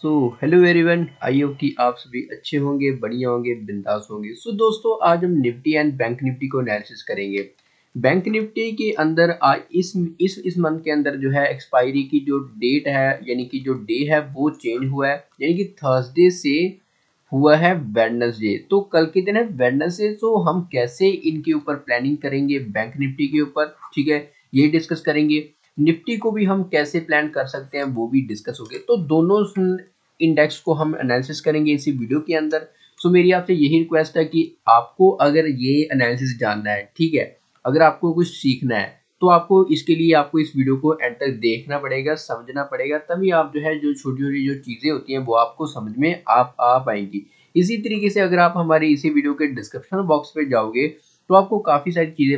So hello everyone, I hope कि आप सभी अच्छे होंगे, बढ़िया होंगे, बिंदास होंगे। सो दोस्तों, आज हम निफ्टी एंड बैंक निफ्टी को एनालिसिस करेंगे। बैंक निफ्टी के अंदर आज इस मंथ के अंदर जो है एक्सपायरी की जो डेट है, यानी कि जो डे है वो चेंज हुआ है, यानी कि थर्सडे से हुआ है वेडनेसडे। तो कल के दिन है वेडनेसडे, तो हम कैसे इनके ऊपर प्लानिंग करेंगे बैंक निफ्टी के ऊपर, ठीक है, ये डिस्कस करेंगे। निफ्टी को भी हम कैसे प्लान कर सकते हैं वो भी डिस्कस हो गए। तो दोनों इंडेक्स को हम एनालिसिस करेंगे इसी वीडियो के अंदर। सो मेरी आपसे यही रिक्वेस्ट है कि आपको अगर ये एनालिसिस जानना है, ठीक है, अगर आपको कुछ सीखना है, तो आपको इसके लिए आपको इस वीडियो को एंड तक देखना पड़ेगा, समझना पड़ेगा, तभी आप जो है जो छोटी छोटी जो चीज़ें होती हैं वो आपको समझ में आप आ पाएंगी। इसी तरीके से अगर आप हमारे इसी वीडियो के डिस्क्रिप्शन बॉक्स पे जाओगे तो आपको काफ़ी सारी चीज़ें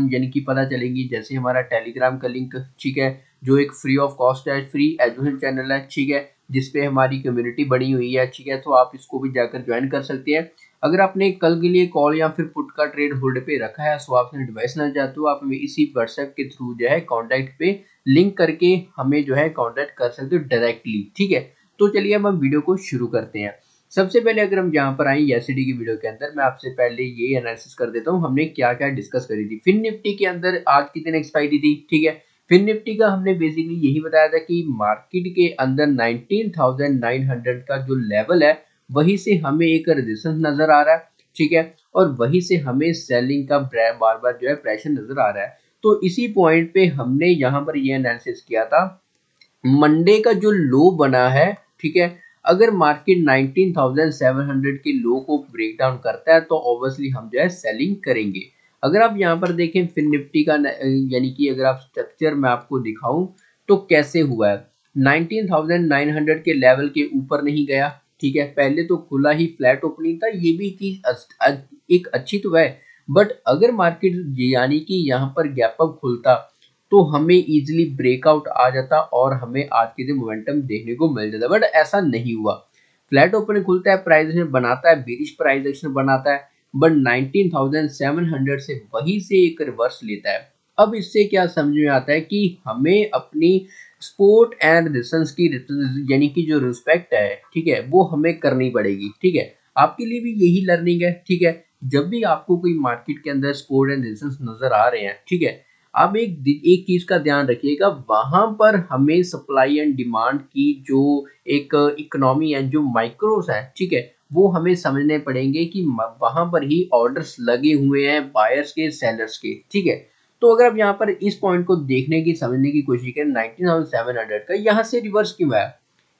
यानी कि पता चलेंगी, जैसे हमारा टेलीग्राम का लिंक, ठीक है, जो एक फ्री ऑफ कॉस्ट है, फ्री एजुकेशन चैनल है, ठीक है, जिसपे हमारी कम्युनिटी बनी हुई है, ठीक है, तो आप इसको भी जाकर ज्वाइन कर सकते हैं। अगर आपने कल के लिए कॉल या फिर पुट का ट्रेड होल्ड पे रखा है, सो आपने डिवाइस ना चाहते हो, आप हमें इसी व्हाट्सएप के थ्रू जो है कॉन्टैक्ट पे लिंक करके हमें जो है कॉन्टैक्ट कर सकते हो डायरेक्टली, ठीक है। तो चलिए अब हम वीडियो को शुरू करते हैं। सबसे पहले अगर हम यहाँ पर आए एसडी की वीडियो के अंदर, मैं आपसे पहले ये एनालिसिस कर देता हूँ हमने क्या क्या डिस्कस करी थी। फिन निफ्टी के अंदर आज की दिन एक्सपायरी थी, ठीक है। फिन निफ्टी का हमने बेसिकली यही बताया था कि मार्केट के अंदर 19,900 का जो लेवल है वहीं से हमें एक रेजिस्टेंस नजर आ रहा है, ठीक है, और वहीं से हमें सेलिंग का बार बार जो है प्रेशर नजर आ रहा है। तो इसी पॉइंट पे हमने यहाँ पर ये एनालिसिस किया था। मंडे का जो लो बना है, ठीक है, अगर मार्केट 19,700 के लो को ब्रेक डाउन करता है तो ऑब्वियसली हम जो है सेलिंग करेंगे। अगर आप यहाँ पर देखें फिन निफ्टी का यानी कि अगर आप स्ट्रक्चर में आपको दिखाऊं तो कैसे हुआ है, 19,900 के लेवल के ऊपर नहीं गया, ठीक है, पहले तो खुला ही फ्लैट ओपनिंग था, ये भी चीज एक अच्छी तो है। बट अगर मार्केट यानी कि यहाँ पर गैप अप खुलता तो हमें इजीली ब्रेकआउट आ जाता और हमें आज के दिन मोमेंटम देखने को मिल जाता, बट ऐसा नहीं हुआ। फ्लैट ओपन खुलता है, प्राइस एक्शन बनाता है, बेरिश प्राइस एक्शन बनाता है, बट 19,700 से वहीं से एक रिवर्स लेता है। अब इससे क्या समझ में आता है कि हमें अपनी सपोर्ट एंड रेजिस्टेंस की यानी कि जो रिस्पेक्ट है, ठीक है, वो हमें करनी पड़ेगी, ठीक है। आपके लिए भी यही लर्निंग है, ठीक है। जब भी आपको कोई मार्केट के अंदर सपोर्ट एंड रेजिस्टेंस नजर आ रहे हैं, ठीक है, आप एक चीज का ध्यान रखिएगा, वहां पर हमें सप्लाई एंड डिमांड की जो एक इकोनॉमी है, जो माइक्रोस है, ठीक है, वो हमें समझने पड़ेंगे कि वहां पर ही ऑर्डर्स लगे हुए हैं बायर्स के, सेलर्स के, ठीक है। तो अगर आप यहाँ पर इस पॉइंट को देखने की, समझने की कोशिश करें, 19,700 का यहाँ से रिवर्स क्यों आया,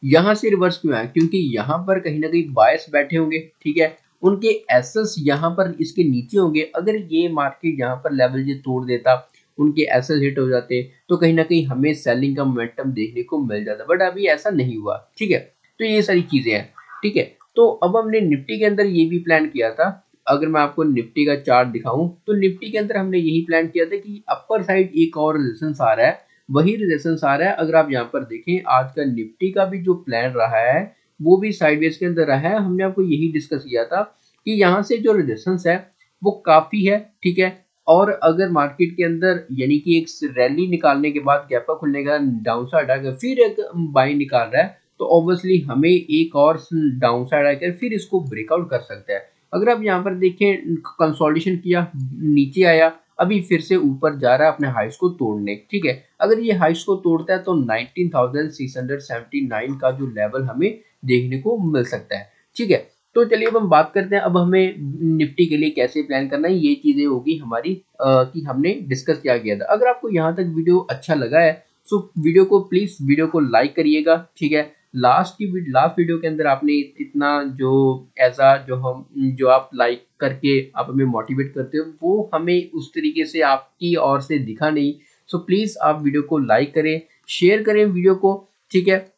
यहाँ से रिवर्स क्यों आया, क्योंकि यहाँ पर कहीं ना कहीं बायर्स बैठे होंगे, ठीक है, उनके एसेस यहाँ पर इसके नीचे होंगे। अगर ये मार्केट यहाँ पर लेवल ये तोड़ देता, उनके एसेस हिट हो जाते, तो कहीं ना कहीं हमें सेलिंग का मोमेंटम देखने को मिल जाता, बट अभी ऐसा नहीं हुआ, ठीक है। तो ये सारी चीजें हैं, ठीक है। तो अब हमने निफ्टी के अंदर ये भी प्लान किया था। अगर मैं आपको निफ्टी का चार्ट दिखाऊं तो निफ्टी के अंदर हमने यही प्लान किया था कि अपर साइड एक और रेजिस्टेंस आ रहा है, वही रेजिस्टेंस आ रहा है। अगर आप यहाँ पर देखें, आज का निफ्टी का भी जो प्लान रहा है वो भी साइडवेज के अंदर रहा है। हमने आपको यही डिस्कस किया था कि यहाँ से जो रेजिस्टेंस है वो काफी है, ठीक है, और अगर मार्केट के अंदर यानी कि एक रैली निकालने के बाद गैप अप खुलने का डाउन साइड आकर फिर एक बाई निकाल रहा है, तो ऑब्वियसली हमें एक और डाउन साइड आकर फिर इसको ब्रेकआउट कर सकता है। अगर आप यहाँ पर देखें, कंसोलिडेशन किया, नीचे आया, अभी फिर से ऊपर जा रहा है अपने हाइस को तोड़ने, ठीक है। अगर ये हाइस को तोड़ता है तो 19,679 का जो लेवल हमें देखने को मिल सकता है, ठीक है। तो चलिए अब हम बात करते हैं, अब हमें निफ्टी के लिए कैसे प्लान करना है, ये चीजें होगी हमारी कि हमने डिस्कस क्या किया था। अगर आपको यहाँ तक वीडियो अच्छा लगा है, सो वीडियो को प्लीज वीडियो को लाइक करिएगा, ठीक है। लास्ट वीडियो के अंदर आपने इतना जो ऐसा जो आप लाइक करके आप हमें मोटिवेट करते हो, वो हमें उस तरीके से आपकी ओर से दिखा नहीं। सो प्लीज आप वीडियो को लाइक करें, शेयर करें वीडियो को, ठीक है,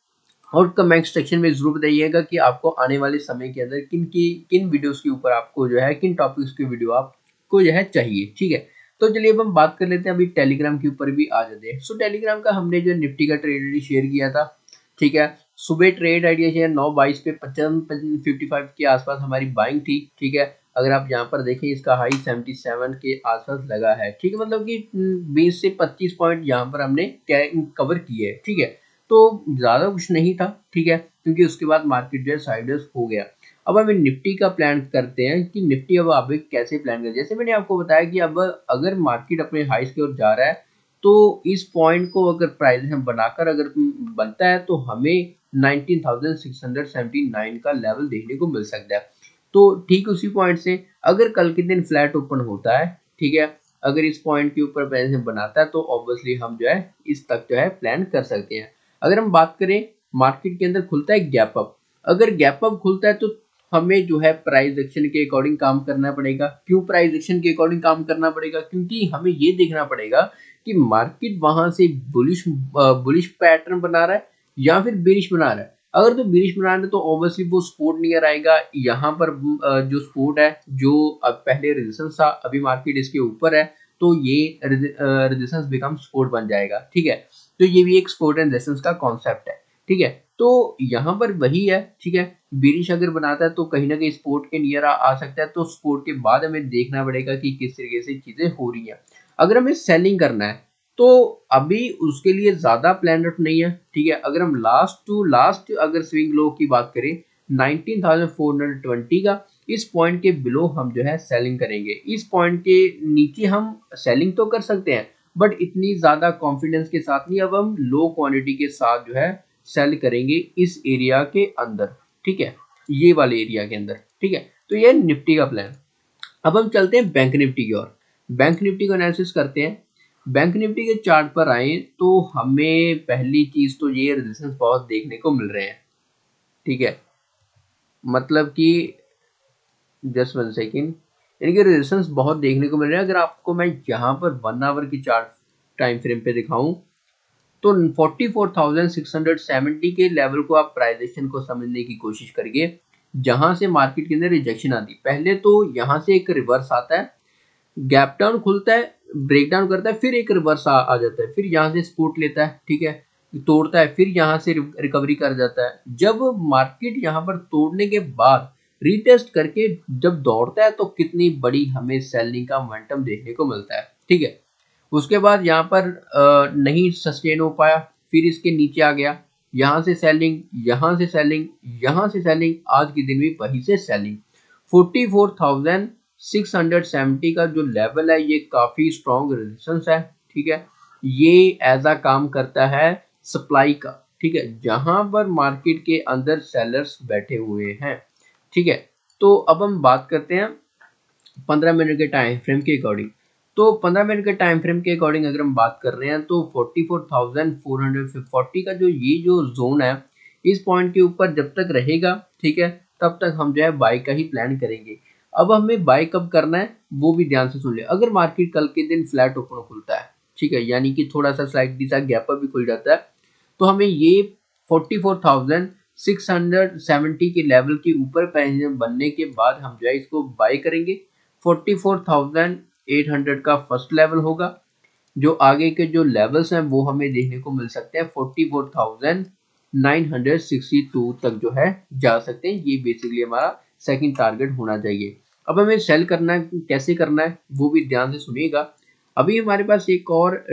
और कमेंट सेक्शन में जरूर बताइएगा कि आपको आने वाले समय के अंदर किन वीडियोस के ऊपर आपको जो है, किन टॉपिक्स की वीडियो आपको जो है चाहिए, ठीक है। तो चलिए अब हम बात कर लेते हैं, अभी टेलीग्राम के ऊपर भी आ जाते हैं। सो टेलीग्राम का हमने जो निफ्टी का ट्रेड आईडी शेयर किया था, ठीक है, सुबह ट्रेड आइडिया शेयर 9:22 पे 55 के आसपास हमारी बाइंग थी, ठीक है। अगर आप यहाँ पर देखें, इसका हाई 77 के आसपास लगा है, ठीक है, मतलब कि 20 से 25 पॉइंट यहाँ पर हमने कवर किए, ठीक है। तो ज़्यादा कुछ नहीं था, ठीक है। क्योंकि उसके बाद मार्केट जो है साइडवेज हो गया। अब हम निफ्टी का प्लान करते हैं कि निफ्टी अब आप कैसे प्लान करें। जैसे मैंने आपको बताया कि अब अगर मार्केट अपने हाइस की ओर जा रहा है तो इस पॉइंट को अगर प्राइस हम बनाकर अगर बनता है तो हमें 19,679 का लेवल देखने को मिल सकता है। तो ठीक उसी पॉइंट से अगर कल के दिन फ्लैट ओपन होता है, ठीक है, अगर इस पॉइंट के ऊपर प्राइस बनाता है तो ऑब्वियसली हम जो है इस तक जो है प्लान कर सकते हैं। अगर हम बात करें मार्केट के अंदर खुलता है गैप अप, अगर गैप अप खुलता है तो हमें जो है प्राइस एक्शन के अकॉर्डिंग काम करना पड़ेगा। क्यों प्राइस एक्शन के अकॉर्डिंग काम करना पड़ेगा? क्योंकि हमें ये देखना पड़ेगा कि मार्केट वहां से बुलिश पैटर्न बना रहा है या फिर बेरिश बना रहा है। अगर तो बेरिश बना रहा है तो ऑब्वियसली वो सपोर्ट नियर आएगा। यहाँ पर जो सपोर्ट है, जो अब पहले रेजिस्टेंस था, अभी मार्केट इसके ऊपर है तो ये रेजिस्टेंस बिकम सपोर्ट बन जाएगा। ठीक है, तो ये भी एक सपोर्ट एंड रेजिस्टेंस का कॉन्सेप्ट है। ठीक है, तो यहाँ पर वही है। ठीक है, बेरिश अगर बनाता है तो कहीं ना कहीं सपोर्ट के नियर आ सकता है, तो सपोर्ट के बाद हमें देखना पड़ेगा कि किस तरीके से चीजें हो रही हैं। अगर हमें सेलिंग करना है तो अभी उसके लिए ज्यादा प्लान आउट नहीं है। ठीक है, अगर हम लास्ट टू लास्ट अगर स्विंग लो की बात करें 19,420 का, इस पॉइंट के बिलो हम जो है सेलिंग करेंगे। इस पॉइंट के नीचे हम सेलिंग तो कर सकते हैं बट इतनी ज्यादा कॉन्फिडेंस के साथ नहीं। अब हम लो क्वांटिटी के साथ जो है सेल करेंगे इस एरिया के अंदर। ठीक है, ये वाले एरिया के अंदर। ठीक है, तो ये निफ्टी का प्लान। अब हम चलते हैं बैंक निफ्टी की ओर। बैंक निफ्टी का एनालिसिस करते हैं। बैंक निफ्टी के चार्ट पर आए तो हमें पहली चीज तो ये रेजिस्टेंस बहुत देखने को मिल रहे हैं। ठीक है, मतलब कि जस्ट वन सेकेंड, यानी कि रेजिस्टेंस बहुत देखने को मिल रहे हैं। अगर आपको मैं यहाँ पर 1 आवर की चार्ट टाइम फ्रेम पे दिखाऊं तो 44,670 के लेवल को आप प्राइजेशन को समझने की कोशिश करिए। जहां से मार्केट के अंदर रिजेक्शन आती, पहले तो यहाँ से एक रिवर्स आता है, गैप डाउन खुलता है, ब्रेक डाउन करता है, फिर एक रिवर्स आ जाता है, फिर यहाँ से सपोर्ट लेता है, ठीक है, तोड़ता है, फिर यहाँ से रिकवरी कर जाता है। जब मार्केट यहाँ पर तोड़ने के बाद रीटेस्ट करके जब दौड़ता है तो कितनी बड़ी हमें सेलिंग का मोमेंटम देखने को मिलता है। ठीक है, उसके बाद यहाँ पर नहीं सस्टेन हो पाया, फिर इसके नीचे आ गया, यहाँ से सेलिंग, यहाँ से सेलिंग, यहाँ से सेलिंग, आज के दिन भी वहीं से सेलिंग। 44,670 का जो लेवल है ये काफी स्ट्रॉन्ग रेजिस्टेंस है। ठीक है, ये एज अ काम करता है सप्लाई का। ठीक है, जहां पर मार्केट के अंदर सेलर्स बैठे हुए हैं। ठीक है, तो अब हम बात करते हैं 15 मिनट के टाइम फ्रेम के अकॉर्डिंग। तो 15 मिनट के टाइम फ्रेम के अकॉर्डिंग अगर हम बात कर रहे हैं तो 44,440 का जो जोन है, इस पॉइंट के ऊपर जब तक रहेगा, ठीक है, तब तक हम जो है बाई का ही प्लान करेंगे। अब हमें बाई कब करना है वो भी ध्यान से सुन ले। अगर मार्केट कल के दिन फ्लैट ओपन खुलता है, ठीक है, यानी कि थोड़ा सा स्लाइटली सा गैप अप भी खुल जाता है, तो हमें ये 44,670 के लेवल के ऊपर बनने के बाद हम जो है इसको बाई करेंगे। 44,800 का फर्स्ट लेवल होगा। जो आगे के जो लेवल्स हैं वो हमें देखने को मिल सकते हैं 44,962 तक जो है जा सकते हैं। ये बेसिकली हमारा सेकंड टारगेट होना चाहिए। अब हमें सेल करना है, कैसे करना है वो भी ध्यान से सुनिएगा। अभी हमारे पास एक और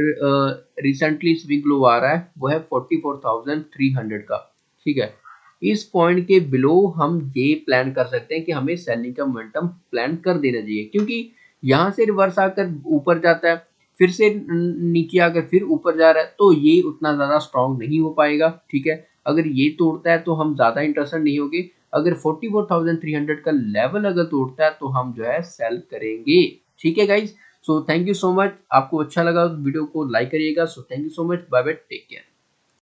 रिसेंटली स्विंग लो आ रहा है, वो है 44,300 का। ठीक है, इस पॉइंट के बिलो हम ये प्लान कर सकते हैं कि हमें सेलिंग का मोमेंटम प्लान कर देना चाहिए, क्योंकि यहाँ से रिवर्स आकर ऊपर जाता है, फिर से नीचे आकर फिर ऊपर जा रहा है, तो ये उतना ज़्यादा स्ट्रॉन्ग नहीं हो पाएगा। ठीक है, अगर ये तोड़ता है तो हम ज़्यादा इंटरेस्टेड नहीं होंगे। अगर 44,300 का लेवल अगर तोड़ता है तो हम जो है सेल करेंगे। ठीक है guys, so thank you so much. आपको अच्छा लगा वीडियो को लाइक करिएगा। So thank you so much, bye bye, take care.